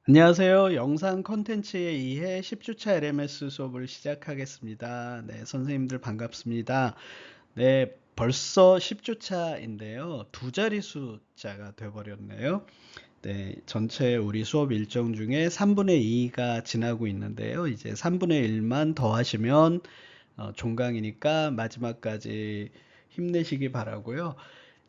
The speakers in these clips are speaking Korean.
안녕하세요. 영상 콘텐츠에 의해 10주차 LMS 수업을 시작하겠습니다. 네, 선생님들 반갑습니다. 네, 벌써 10주차인데요. 두 자리 숫자가 돼버렸네요. 네, 전체 우리 수업 일정 중에 3분의 2가 지나고 있는데요. 이제 3분의 1만 더 하시면 종강이니까 마지막까지 힘내시기 바라고요.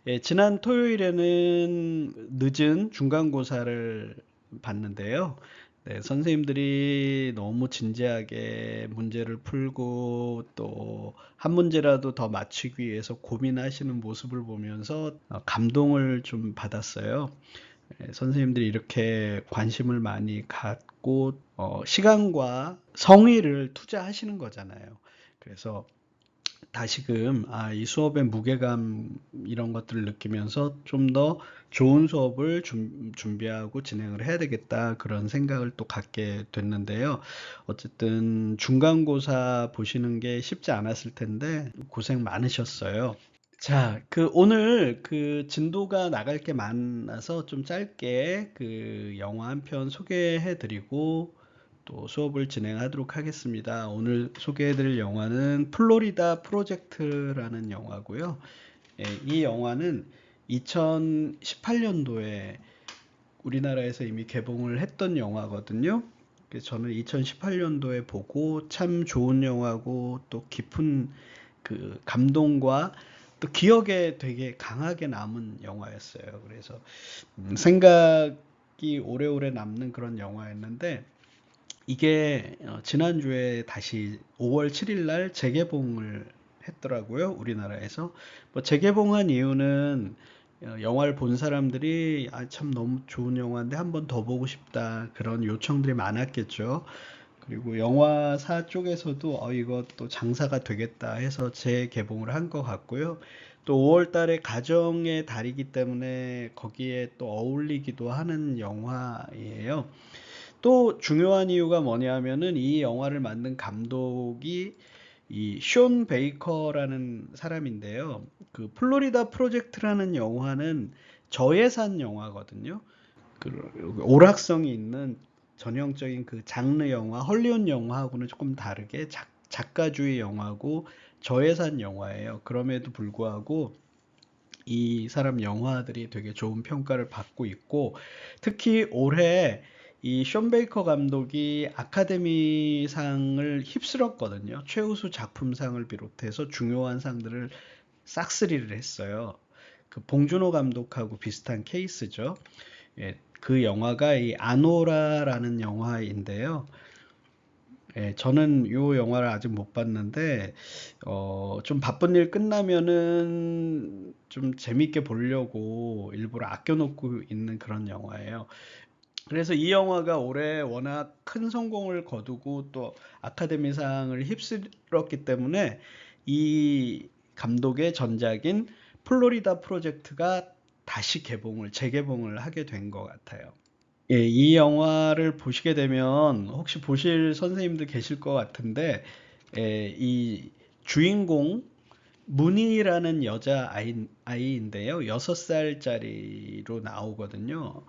예, 지난 토요일에는 늦은 중간고사를 봤는데요. 네, 선생님들이 너무 진지하게 문제를 풀고 또 한 문제라도 더 맞추기 위해서 고민하시는 모습을 보면서 감동을 좀 받았어요. 예, 선생님들이 이렇게 관심을 많이 갖고 시간과 성의를 투자하시는 거잖아요. 그래서 다시금 이 수업의 무게감 이런 것들을 느끼면서 좀 더 좋은 수업을 준비하고 진행을 해야 되겠다 그런 생각을 또 갖게 됐는데요. 어쨌든 중간고사 보시는 게 쉽지 않았을 텐데 고생 많으셨어요. 자, 오늘 진도가 나갈 게 많아서 좀 짧게 영화 한 편 소개해 드리고 또 수업을 진행하도록 하겠습니다. 오늘 소개해 드릴 영화는 플로리다 프로젝트라는 영화고요. 예, 이 영화는 2018년도에 우리나라에서 이미 개봉을 했던 영화거든요. 그래서 저는 2018년도에 보고 참 좋은 영화고 또 깊은 감동과 또 기억에 되게 강하게 남은 영화였어요. 그래서 생각이 오래오래 남는 그런 영화였는데 이게 지난주에 다시 5월 7일 날 재개봉을 했더라고요. 우리나라에서. 뭐 재개봉한 이유는 영화를 본 사람들이 참 너무 좋은 영화인데 한 번 더 보고 싶다 그런 요청들이 많았겠죠. 그리고 영화사 쪽에서도 이거 또 장사가 되겠다 해서 재개봉을 한 것 같고요. 또 5월 달에 가정의 달이기 때문에 거기에 또 어울리기도 하는 영화예요. 또 중요한 이유가 뭐냐면은 이 영화를 만든 감독이 이 숀 베이커라는 사람인데요. 플로리다 프로젝트라는 영화는 저예산 영화거든요. 오락성이 있는 전형적인 장르 영화, 헐리우드 영화하고는 조금 다르게 작가주의 영화고 저예산 영화예요. 그럼에도 불구하고 이 사람 영화들이 되게 좋은 평가를 받고 있고 특히 올해 이 숀 베이커 감독이 아카데미상을 휩쓸었거든요. 최우수 작품상을 비롯해서 중요한 상들을 싹쓸이를 했어요. 봉준호 감독하고 비슷한 케이스죠. 예, 그 영화가 이 아노라라는 영화인데요. 예, 저는 이 영화를 아직 못 봤는데, 좀 바쁜 일 끝나면은 좀 재밌게 보려고 일부러 아껴놓고 있는 그런 영화예요. 그래서 이 영화가 올해 워낙 큰 성공을 거두고 또 아카데미상을 휩쓸었기 때문에 이 감독의 전작인 플로리다 프로젝트가 다시 재개봉을 하게 된 것 같아요. 예, 이 영화를 보시게 되면 혹시 보실 선생님들 계실 것 같은데, 이 주인공 문희라는 아이인데요. 6살짜리로 나오거든요.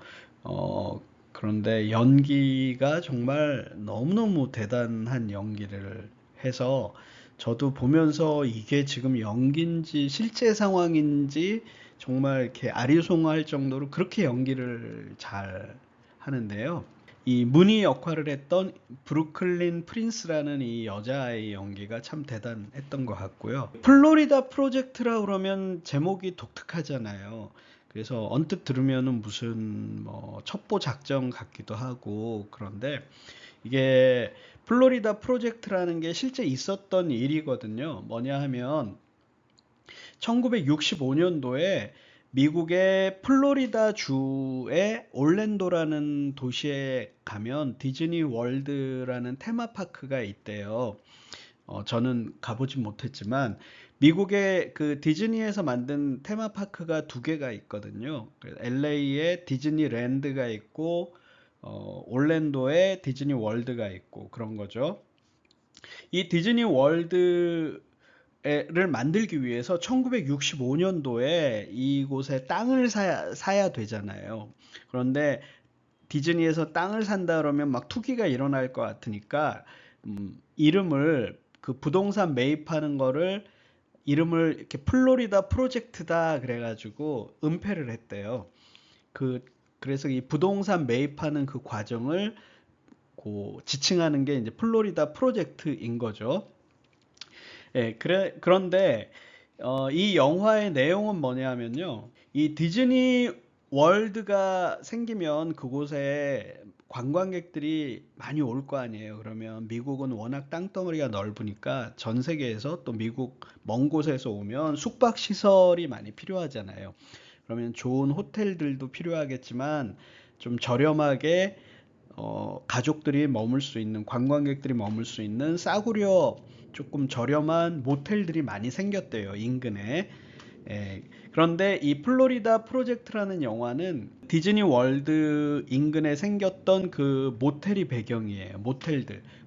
그런데 연기가 정말 너무너무 대단한 연기를 해서 저도 보면서 이게 지금 연기인지 실제 상황인지 정말 이렇게 아리송할 정도로 그렇게 연기를 잘 하는데요. 이 문희 역할을 했던 브루클린 프린스라는 이 여자아이 연기가 참 대단했던 것 같고요. 플로리다 프로젝트라 그러면 제목이 독특하잖아요. 그래서 언뜻 들으면은 무슨 뭐 첩보 작전 같기도 하고 그런데 이게 플로리다 프로젝트라는 게 실제 있었던 일이거든요. 뭐냐 하면 1965년도에 미국의 플로리다 주의 올랜도라는 도시에 가면 디즈니 월드라는 테마파크가 있대요. 저는 가보진 못했지만 미국의 디즈니에서 만든 테마파크가 두 개가 있거든요. LA에 디즈니랜드가 있고 올랜도에 디즈니 월드가 있고 그런 거죠. 이 디즈니 월드를 만들기 위해서 1965년도에 이곳에 땅을 사야 되잖아요. 그런데 디즈니에서 땅을 산다 그러면 막 투기가 일어날 것 같으니까 이름을 그 부동산 매입하는 거를 이름을 이렇게 플로리다 프로젝트다 그래가지고 은폐를 했대요. 그래서 이 부동산 매입하는 그 과정을 지칭하는 게 이제 플로리다 프로젝트인 거죠. 예, 그런데 이 영화의 내용은 뭐냐면요. 이 디즈니 월드가 생기면 그곳에 관광객들이 많이 올 거 아니에요. 그러면 미국은 워낙 땅덩어리가 넓으니까 전 세계에서 또 미국 먼 곳에서 오면 숙박 시설이 많이 필요하잖아요. 그러면 좋은 호텔들도 필요하겠지만 좀 저렴하게 가족들이 머물 수 있는, 관광객들이 머물 수 있는 싸구려 조금 저렴한 모텔들이 많이 생겼대요, 인근에. 예, 그런데 이 플로리다 프로젝트라는 영화는 디즈니 월드 인근에 생겼던 그 모텔이 배경이에요.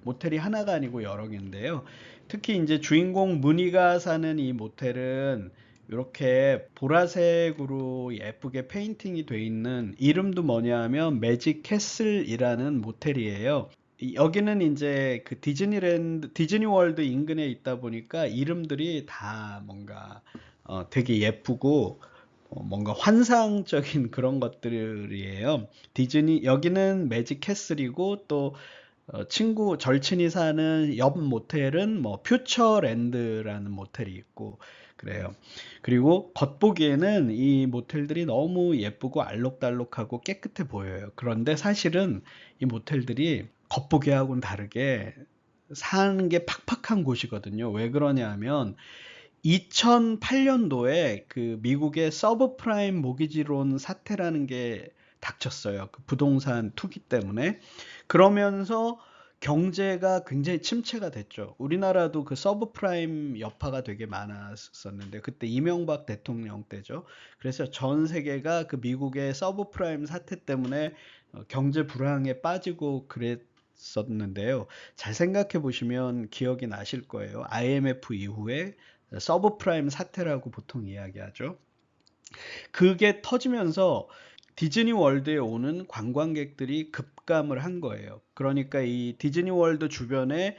모텔이 하나가 아니고 여러 개인데요. 특히 이제 주인공 무니가 사는 이 모텔은 이렇게 보라색으로 예쁘게 페인팅이 돼 있는, 이름도 뭐냐면 매직 캐슬이라는 모텔이에요. 여기는 이제 그 디즈니월드 인근에 있다 보니까 이름들이 다 뭔가 되게 예쁘고 뭔가 환상적인 그런 것들이에요. 여기는 매직 캐슬이고, 또 절친이 사는 옆 모텔은 뭐 퓨처랜드라는 모텔이 있고 그래요. 그리고 겉보기에는 이 모텔들이 너무 예쁘고 알록달록하고 깨끗해 보여요. 그런데 사실은 이 모텔들이 겉보기하고는 다르게 사는 게 팍팍한 곳이거든요. 왜 그러냐 하면 2008년도에 그 미국의 서브프라임 모기지론 사태라는 게 닥쳤어요. 그 부동산 투기 때문에. 그러면서 경제가 굉장히 침체가 됐죠. 우리나라도 그 서브프라임 여파가 되게 많았었는데, 그때 이명박 대통령 때죠. 그래서 전 세계가 그 미국의 서브프라임 사태 때문에 경제 불황에 빠지고 그랬었는데요. 잘 생각해 보시면 기억이 나실 거예요. IMF 이후에 서브프라임 사태라고 보통 이야기하죠. 그게 터지면서 디즈니 월드에 오는 관광객들이 급감을 한 거예요. 그러니까 이 디즈니 월드 주변에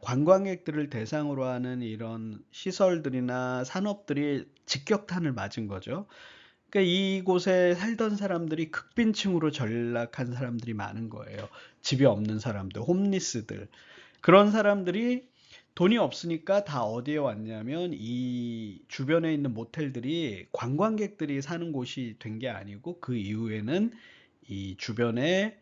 관광객들을 대상으로 하는 이런 시설들이나 산업들이 직격탄을 맞은 거죠. 그러니까 이곳에 살던 사람들이 극빈층으로 전락한 사람들이 많은 거예요. 집이 없는 사람들, 홈리스들. 그런 사람들이 돈이 없으니까 다 어디에 왔냐면 이 주변에 있는 모텔들이 관광객들이 사는 곳이 된 게 아니고, 그 이후에는 이 주변에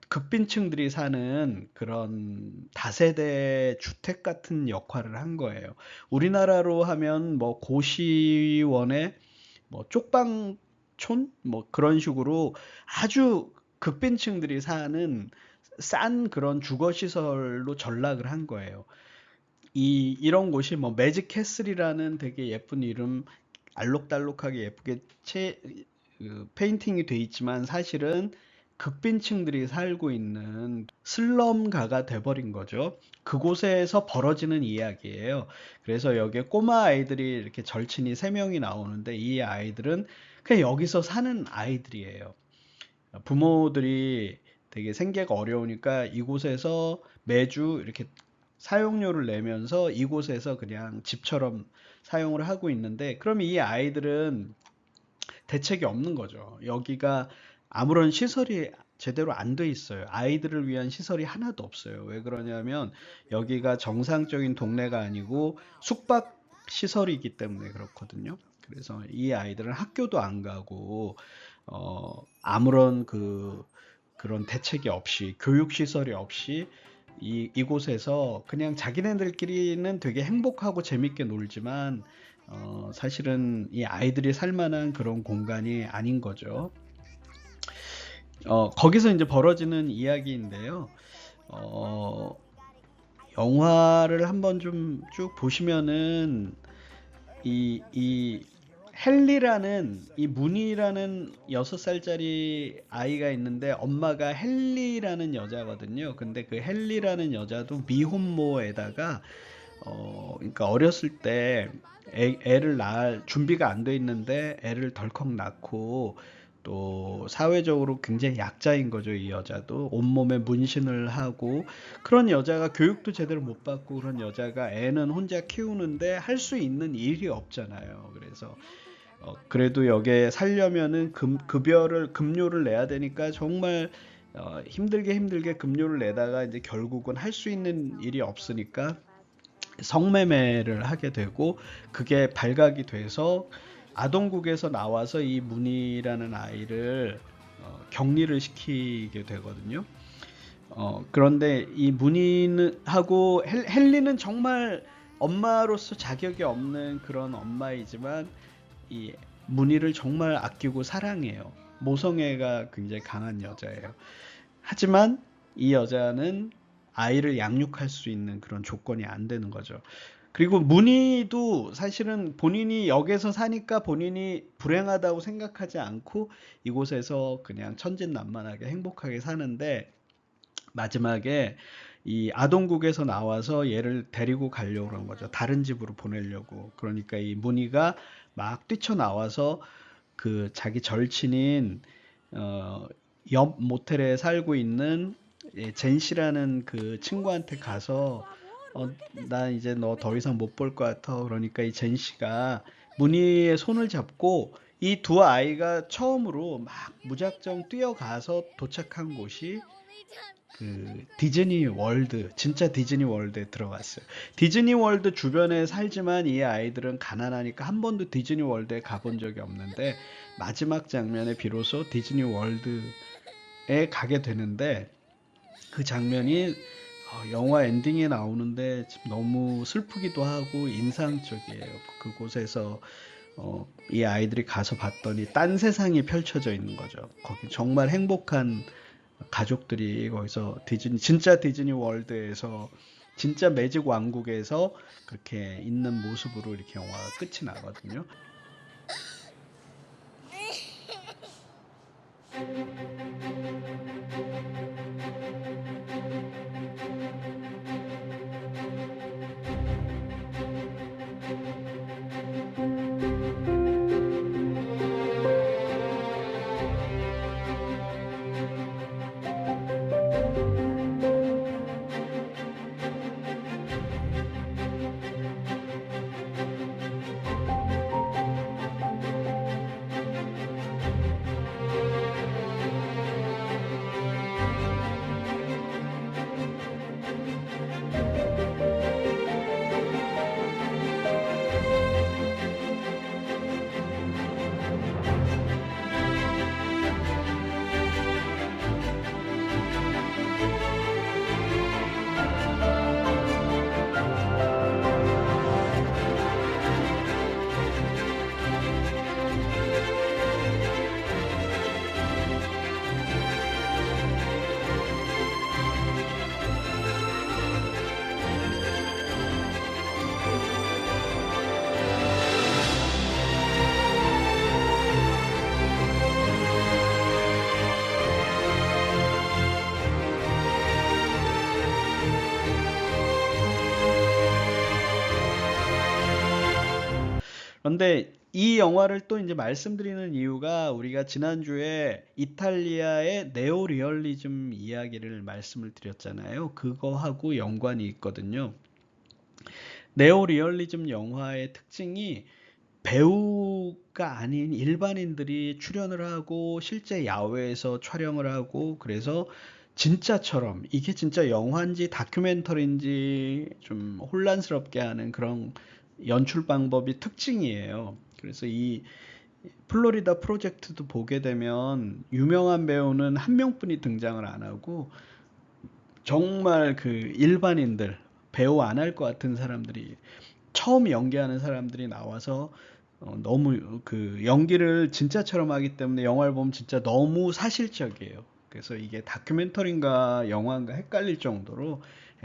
극빈층들이 사는 그런 다세대 주택 같은 역할을 한 거예요. 우리나라로 하면 뭐 고시원에 뭐 쪽방촌 뭐 그런 식으로 아주 극빈층들이 사는 싼 그런 주거 시설로 전락을 한 거예요. 이런 곳이 뭐 매직 캐슬이라는 되게 예쁜 이름, 알록달록하게 예쁘게 페인팅이 돼 있지만 사실은 극빈층들이 살고 있는 슬럼가가 돼버린 거죠. 그곳에서 벌어지는 이야기예요. 그래서 여기에 꼬마 아이들이 이렇게 절친이 3명이 나오는데, 이 아이들은 그냥 여기서 사는 아이들이에요. 부모들이 되게 생계가 어려우니까 이곳에서 매주 이렇게 사용료를 내면서 이곳에서 그냥 집처럼 사용을 하고 있는데, 그럼 이 아이들은 대책이 없는 거죠. 여기가 아무런 시설이 제대로 안 돼 있어요. 아이들을 위한 시설이 하나도 없어요. 왜 그러냐면 여기가 정상적인 동네가 아니고 숙박 시설이기 때문에 그렇거든요. 그래서 이 아이들은 학교도 안 가고 아무런 그런 대책이 없이, 교육 시설이 없이 이곳에서 그냥 자기네들끼리는 되게 행복하고 재밌게 놀지만 사실은 이 아이들이 살 만한 그런 공간이 아닌 거죠. 거기서 이제 벌어지는 이야기인데요. 어, 영화를 한번 좀 쭉 보시면은 이 헨리라는, 이 문이라는 6살짜리 아이가 있는데 엄마가 헨리라는 여자거든요. 근데 그 헨리라는 여자도 미혼모에다가 그러니까 어렸을 때 애를 낳을 준비가 안 돼 있는데 애를 덜컥 낳고 또 사회적으로 굉장히 약자인 거죠. 이 여자도 온몸에 문신을 하고 그런 여자가 교육도 제대로 못 받고 그런 여자가 애는 혼자 키우는데 할 수 있는 일이 없잖아요. 그래서 그래도 여기에 살려면은 급료를 내야 되니까 정말 힘들게 급료를 내다가 이제 결국은 할 수 있는 일이 없으니까 성매매를 하게 되고 그게 발각이 돼서 아동국에서 나와서 이 문희라는 아이를 격리를 시키게 되거든요. 그런데 이 문희는 하고 헨리는 정말 엄마로서 자격이 없는 그런 엄마이지만 이 문희를 정말 아끼고 사랑해요. 모성애가 굉장히 강한 여자예요. 하지만 이 여자는 아이를 양육할 수 있는 그런 조건이 안 되는 거죠. 그리고 문희도 사실은 본인이 역에서 사니까 본인이 불행하다고 생각하지 않고 이곳에서 그냥 천진난만하게 행복하게 사는데 마지막에 이 아동국에서 나와서 얘를 데리고 가려고 그런 거죠. 다른 집으로 보내려고. 그러니까 이 문희가 막 뛰쳐나와서 그 자기 절친인 옆 모텔에 살고 있는 젠 씨라는 그 친구한테 가서 나 이제 너 더 이상 못 볼 것 같아. 그러니까 이 젠 씨가 문희의 손을 잡고 이 두 아이가 처음으로 막 무작정 뛰어가서 도착한 곳이 그 디즈니 월드, 진짜 디즈니 월드에 들어갔어요. 디즈니 월드 주변에 살지만 이 아이들은 가난하니까 한 번도 디즈니 월드에 가본 적이 없는데 마지막 장면에 비로소 디즈니 월드에 가게 되는데 그 장면이 영화 엔딩에 나오는데 너무 슬프기도 하고 인상적이에요. 그곳에서 이 아이들이 가서 봤더니 딴 세상이 펼쳐져 있는 거죠. 거기 정말 행복한 가족들이 거기서 진짜 디즈니 월드에서 진짜 매직 왕국에서 그렇게 있는 모습으로 이렇게 영화가 끝이 나거든요. 그런데 이 영화를 또 이제 말씀드리는 이유가 우리가 지난주에 이탈리아의 네오리얼리즘 이야기를 말씀을 드렸잖아요. 그거하고 연관이 있거든요. 네오리얼리즘 영화의 특징이 배우가 아닌 일반인들이 출연을 하고 실제 야외에서 촬영을 하고 그래서 진짜처럼 이게 진짜 영화인지 다큐멘터리인지 좀 혼란스럽게 하는 그런 연출 방법이 특징이에요. 그래서 이 플로리다 프로젝트도 보게 되면 유명한 배우는 한 명뿐이 등장을 안 하고 정말 그 일반인들 배우 안 할 것 같은 사람들이 처음 연기하는 사람들이 나와서 너무 그 연기를 진짜처럼 하기 때문에 영화를 보면 진짜 너무 사실적이에요. 그래서 이게 다큐멘터리인가 영화인가 헷갈릴 정도로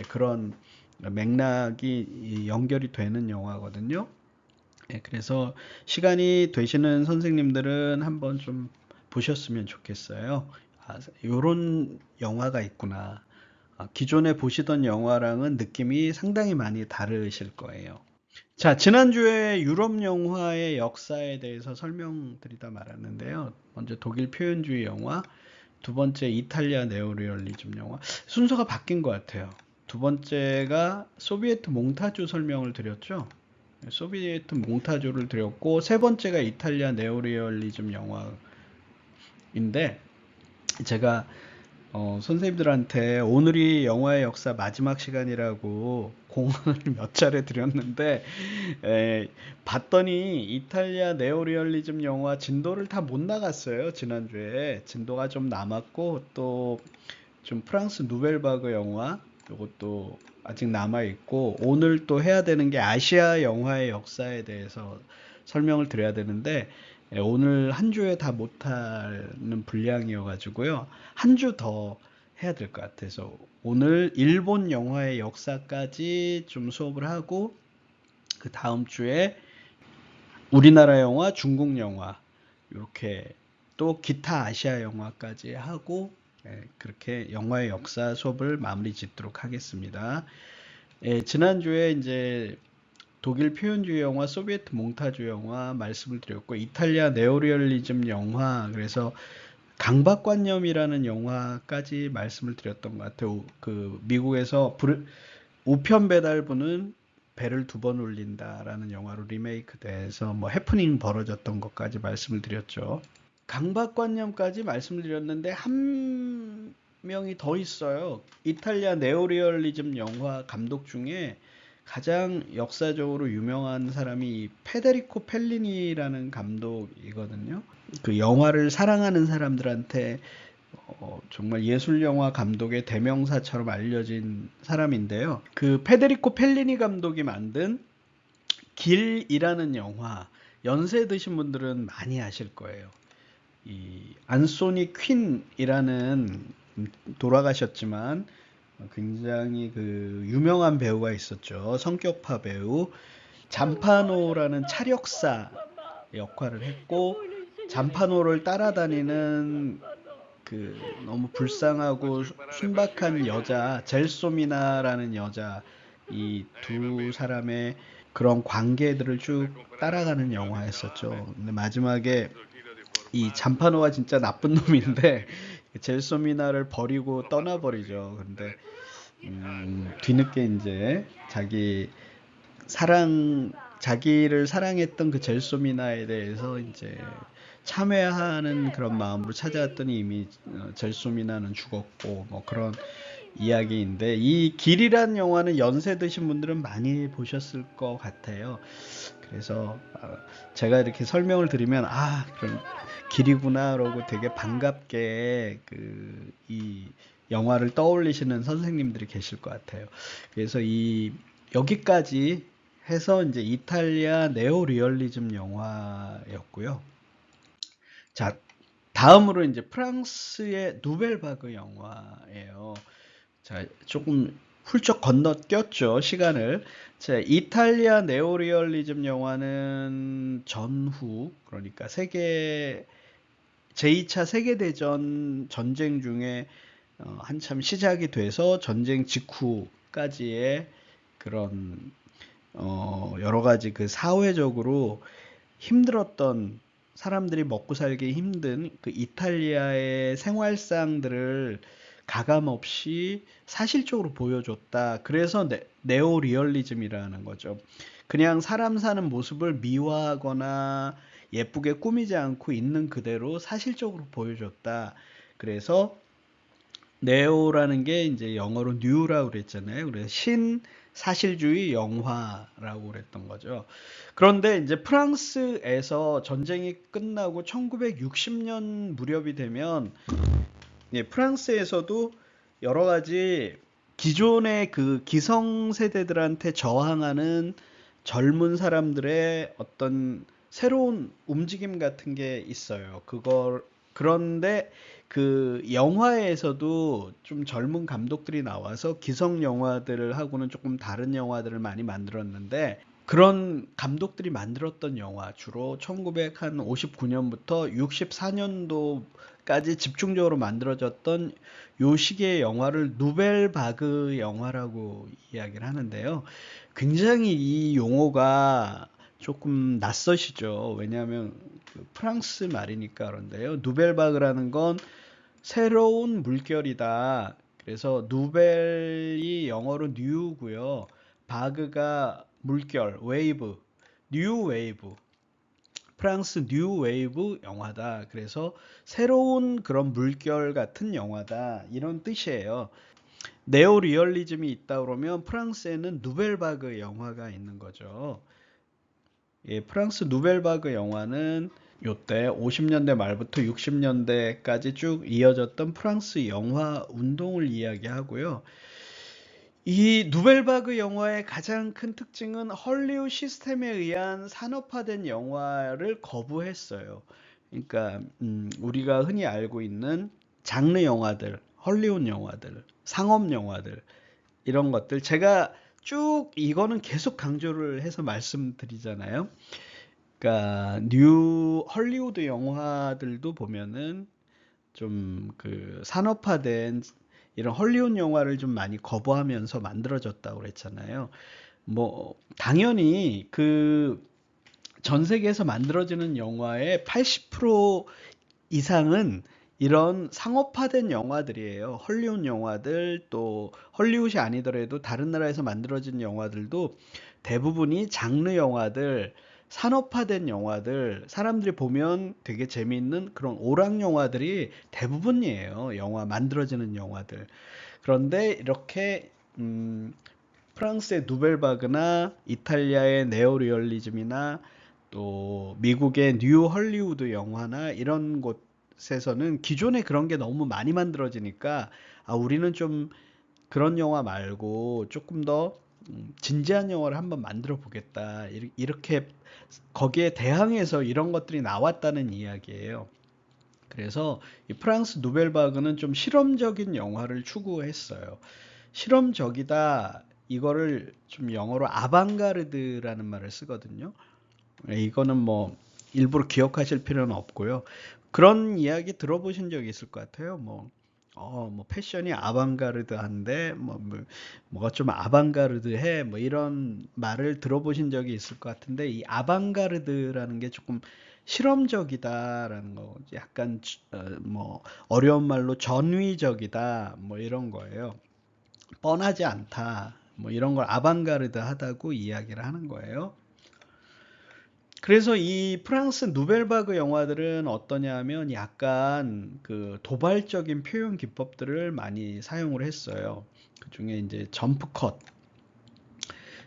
그런 맥락이 연결이 되는 영화거든요. 그래서 시간이 되시는 선생님들은 한번 좀 보셨으면 좋겠어요. 요런 영화가 있구나. 기존에 보시던 영화랑은 느낌이 상당히 많이 다르실 거예요. 자, 지난주에 유럽 영화의 역사에 대해서 설명드리다 말았는데요. 먼저 독일 표현주의 영화, 두 번째 이탈리아 네오리얼리즘 영화. 순서가 바뀐 것 같아요. 두 번째가 소비에트 몽타주 설명을 드렸죠. 소비에트 몽타주를 드렸고, 세 번째가 이탈리아 네오리얼리즘 영화인데, 제가 선생님들한테 오늘이 영화의 역사 마지막 시간이라고 공언을 몇 차례 드렸는데, 에, 봤더니 이탈리아 네오리얼리즘 영화 진도를 다 못 나갔어요. 지난주에 진도가 좀 남았고, 또 좀 프랑스 누벨바그 영화 이것도 아직 남아 있고, 오늘 또 해야 되는 게 아시아 영화의 역사에 대해서 설명을 드려야 되는데, 오늘 한 주에 다 못하는 분량이어 가지고요, 한 주 더 해야 될 것 같아서 오늘 일본 영화의 역사까지 좀 수업을 하고, 그 다음 주에 우리나라 영화, 중국 영화, 이렇게 또 기타 아시아 영화까지 하고, 그렇게 영화의 역사 수업을 마무리 짓도록 하겠습니다. 지난주에 이제 독일 표현주의 영화, 소비에트 몽타주 영화 말씀을 드렸고, 이탈리아 네오리얼리즘 영화, 그래서 강박관념이라는 영화까지 말씀을 드렸던 것 같아요. 그 미국에서 우편 배달부는 배를 두 번 울린다라는 영화로 리메이크 돼서 뭐 해프닝 벌어졌던 것까지 말씀을 드렸죠. 강박관념까지 말씀을 드렸는데 한 명이 더 있어요. 이탈리아 네오리얼리즘 영화 감독 중에 가장 역사적으로 유명한 사람이 페데리코 펠리니라는 감독이거든요. 그 영화를 사랑하는 사람들한테 정말 예술영화 감독의 대명사처럼 알려진 사람인데요. 그 페데리코 펠리니 감독이 만든 길이라는 영화, 연세 드신 분들은 많이 아실 거예요. 이 안소니 퀸이라는 돌아가셨지만 굉장히 그 유명한 배우가 있었죠. 성격파 배우. 잠파노라는 차력사 역할을 했고, 잠파노를 따라다니는 그 너무 불쌍하고 순박한 여자 젤소미나라는 여자, 이 두 사람의 그런 관계들을 쭉 따라가는 영화였었죠. 근데 마지막에 이 잠파노가 진짜 나쁜 놈인데 젤소미나를 버리고 떠나버리죠. 근데 뒤늦게 이제 자기를 사랑했던 그 젤소미나에 대해서 이제 참회하는 그런 마음으로 찾아왔더니 이미 젤소미나는 죽었고, 뭐 그런 이야기인데, 이 길이란 영화는 연세 드신 분들은 많이 보셨을 것 같아요. 그래서 제가 이렇게 설명을 드리면 그럼 길이구나 그러고 되게 반갑게 이 영화를 떠올리시는 선생님들이 계실 것 같아요. 그래서 여기까지 해서 이제 이탈리아 네오리얼리즘 영화였고요. 자, 다음으로 이제 프랑스의 누벨바그 영화예요. 자, 조금 훌쩍 건너뛰었죠, 시간을. 자, 이탈리아 네오리얼리즘 영화는 전후, 그러니까 제2차 세계대전 전쟁 중에 한참 시작이 돼서 전쟁 직후까지의 그런 여러 가지 그 사회적으로 힘들었던, 사람들이 먹고 살기 힘든 그 이탈리아의 생활상들을 가감 없이 사실적으로 보여줬다. 그래서 네오리얼리즘이라는 거죠. 그냥 사람 사는 모습을 미화하거나 예쁘게 꾸미지 않고 있는 그대로 사실적으로 보여줬다. 그래서 네오라는 게 이제 영어로 뉴라고 그랬잖아요. 그래서 사실주의 영화라고 그랬던 거죠. 그런데 이제 프랑스에서 전쟁이 끝나고 1960년 무렵이 되면, 프랑스에서도 여러 가지 기존의 그 기성세대들한테 저항하는 젊은 사람들의 어떤 새로운 움직임 같은 게 있어요. 그런데 그 영화에서도 좀 젊은 감독들이 나와서 기성 영화들을 하고는 조금 다른 영화들을 많이 만들었는데, 그런 감독들이 만들었던 영화 주로 1959년부터 64년도까지 집중적으로 만들어졌던 요 시기의 영화를 누벨바그 영화라고 이야기를 하는데요. 굉장히 이 용어가 조금 낯서시죠. 왜냐하면 그 프랑스 말이니까 그런데요. 누벨바그라는 건 새로운 물결이다. 그래서 누벨이 영어로 뉴고요. 바그가 물결, 웨이브, 뉴 웨이브. 프랑스 뉴 웨이브 영화다. 그래서 새로운 그런 물결 같은 영화다. 이런 뜻이에요. 네오 리얼리즘이 있다 그러면 프랑스에는 누벨바그 영화가 있는 거죠. 예, 프랑스 누벨바그 영화는 요때 50년대 말부터 60년대까지 쭉 이어졌던 프랑스 영화 운동을 이야기하고요. 이 누벨바그 영화의 가장 큰 특징은 헐리우드 시스템에 의한 산업화된 영화를 거부했어요. 그러니까 우리가 흔히 알고 있는 장르 영화들, 헐리우드 영화들, 상업 영화들 이런 것들 제가 쭉 이거는 계속 강조를 해서 말씀드리잖아요. 그러니까 뉴 헐리우드 영화들도 보면은 좀 그 산업화된 이런 헐리우드 영화를 좀 많이 거부하면서 만들어졌다고 그랬잖아요. 뭐 당연히 그 전 세계에서 만들어지는 영화의 80% 이상은 이런 상업화된 영화들이에요. 헐리우드 영화들 또 헐리우드이 아니더라도 다른 나라에서 만들어진 영화들도 대부분이 장르 영화들, 산업화된 영화들, 사람들이 보면 되게 재미있는 그런 오락 영화들이 대부분이에요. 영화 만들어지는 영화들. 그런데 이렇게 프랑스의 누벨바그나 이탈리아의 네오리얼리즘이나 또 미국의 뉴 헐리우드 영화나 이런 곳에서는 기존에 그런 게 너무 많이 만들어지니까 우리는 좀 그런 영화 말고 조금 더 진지한 영화를 한번 만들어 보겠다. 이렇게 거기에 대항해서 이런 것들이 나왔다는 이야기예요. 그래서 이 프랑스 누벨바그는 좀 실험적인 영화를 추구했어요. 실험적이다. 이거를 좀 영어로 아방가르드라는 말을 쓰거든요. 이거는 뭐 일부러 기억하실 필요는 없고요. 그런 이야기 들어보신 적이 있을 것 같아요. 뭐 패션이 아방가르드한데 뭐가 좀 아방가르드해 뭐 이런 말을 들어보신 적이 있을 것 같은데 이 아방가르드라는 게 조금 실험적이다라는 거, 약간 뭐 어려운 말로 전위적이다 뭐 이런 거예요. 뻔하지 않다 뭐 이런 걸 아방가르드하다고 이야기를 하는 거예요. 그래서 이 프랑스 누벨바그 영화들은 어떠냐 하면 약간 그 도발적인 표현 기법들을 많이 사용을 했어요. 그 중에 이제 점프컷.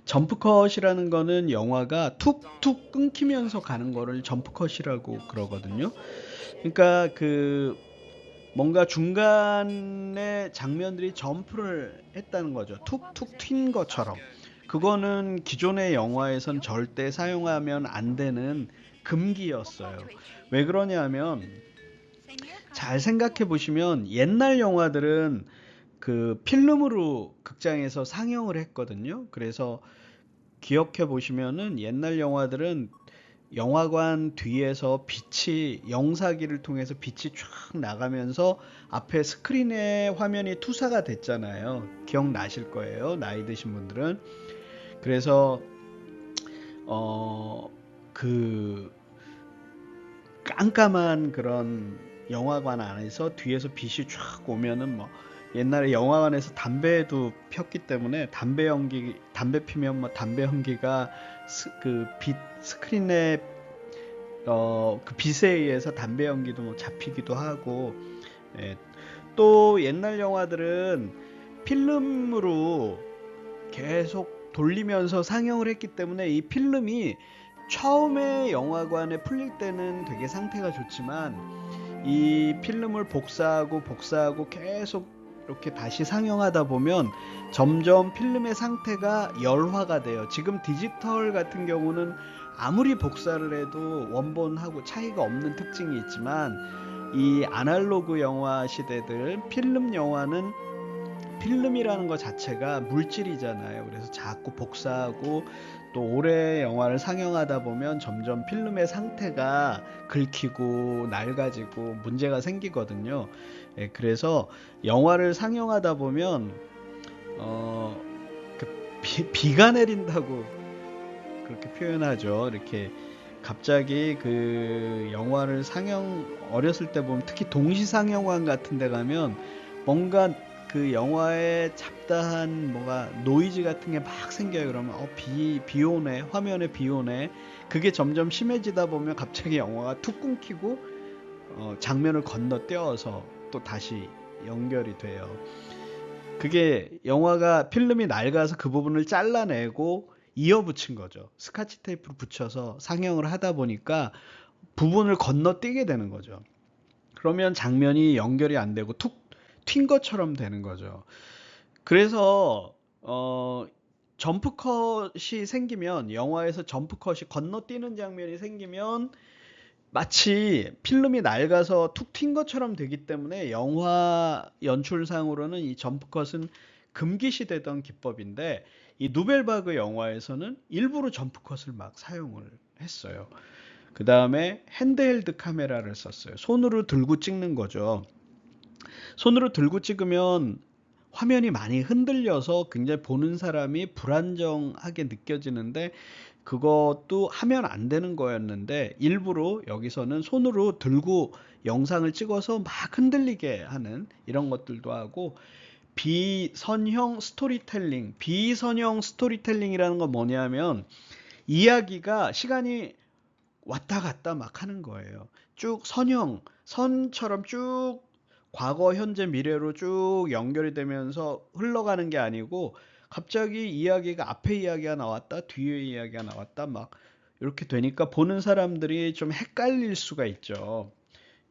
점프컷이라는 거는 영화가 툭툭 끊기면서 가는 거를 점프컷이라고 그러거든요. 그러니까 그 뭔가 중간에 장면들이 점프를 했다는 거죠. 툭툭 튄 것처럼. 그거는 기존의 영화에선 절대 사용하면 안 되는 금기였어요. 왜 그러냐면 잘 생각해 보시면 옛날 영화들은 그 필름으로 극장에서 상영을 했거든요. 그래서 기억해 보시면은 옛날 영화들은 영화관 뒤에서 빛이 영사기를 통해서 빛이 쫙 나가면서 앞에 스크린에 화면이 투사가 됐잖아요. 기억나실 거예요. 나이 드신 분들은. 그래서 그 깜깜한 그런 영화관 안에서 뒤에서 빛이 쫙 오면은 뭐 옛날에 영화관에서 담배도 폈기 때문에 담배 피면 뭐 담배 연기가 그 빛 스크린에 그 빛에 의해서 담배 연기도 뭐 잡히기도 하고, 예. 또 옛날 영화들은 필름으로 계속 돌리면서 상영을 했기 때문에 이 필름이 처음에 영화관에 풀릴 때는 되게 상태가 좋지만 이 필름을 복사하고 계속 이렇게 다시 상영하다 보면 점점 필름의 상태가 열화가 돼요. 지금 디지털 같은 경우는 아무리 복사를 해도 원본하고 차이가 없는 특징이 있지만 이 아날로그 영화 시대들 필름 영화는 필름이라는 것 자체가 물질이잖아요. 그래서 자꾸 복사하고 또 오래 영화를 상영하다 보면 점점 필름의 상태가 긁히고 낡아지고 문제가 생기거든요. 예, 그래서 영화를 상영하다 보면 어, 비가 내린다고 그렇게 표현하죠. 이렇게 갑자기 그 영화를 어렸을 때 보면 특히 동시상영관 같은 데 가면 뭔가 그 영화에 잡다한 뭐가 노이즈 같은 게 막 생겨요. 그러면 비 오네. 화면에 비 오네. 그게 점점 심해지다 보면 갑자기 영화가 툭 끊기고 장면을 건너뛰어서 또 다시 연결이 돼요. 그게 영화가 필름이 낡아서 그 부분을 잘라내고 이어붙인 거죠. 스카치 테이프로 붙여서 상영을 하다 보니까 부분을 건너뛰게 되는 거죠. 그러면 장면이 연결이 안 되고 툭 튄 것처럼 되는 거죠. 그래서 점프컷이 생기면 영화에서 점프컷이 건너뛰는 장면이 생기면 마치 필름이 낡아서 툭 튄 것처럼 되기 때문에 영화 연출상으로는 이 점프컷은 금기시되던 기법인데 이 누벨바그 영화에서는 일부러 점프컷을 막 사용을 했어요. 그 다음에 핸드헬드 카메라를 썼어요. 손으로 들고 찍는 거죠. 손으로 들고 찍으면 화면이 많이 흔들려서 굉장히 보는 사람이 불안정하게 느껴지는데 그것도 하면 안 되는 거였는데 일부러 여기서는 손으로 들고 영상을 찍어서 막 흔들리게 하는 이런 것들도 하고 비선형 스토리텔링이라는 건 뭐냐면 이야기가 시간이 왔다 갔다 막 하는 거예요. 쭉 선처럼 쭉 과거, 현재, 미래로 쭉 연결이 되면서 흘러가는 게 아니고 갑자기 이야기가 앞에 이야기가 나왔다, 뒤에 이야기가 나왔다 막 이렇게 되니까 보는 사람들이 좀 헷갈릴 수가 있죠.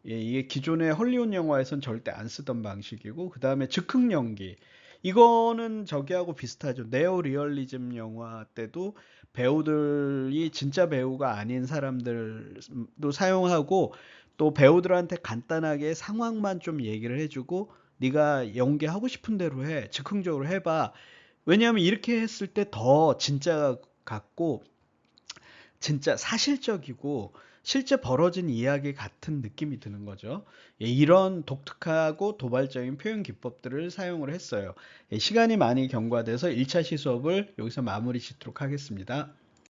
예, 이게 기존의 헐리우드 영화에선 절대 안 쓰던 방식이고 그 다음에 즉흥 연기 이거는 저기하고 비슷하죠. 네오 리얼리즘 영화 때도 배우들이 진짜 배우가 아닌 사람들도 사용하고 또 배우들한테 간단하게 상황만 좀 얘기를 해주고 네가 연기하고 싶은 대로 해 즉흥적으로 해봐. 왜냐하면 이렇게 했을 때 더 진짜 같고 진짜 사실적이고 실제 벌어진 이야기 같은 느낌이 드는 거죠. 예, 이런 독특하고 도발적인 표현 기법들을 사용을 했어요. 예, 시간이 많이 경과돼서 1차 시수업을 여기서 마무리 짓도록 하겠습니다.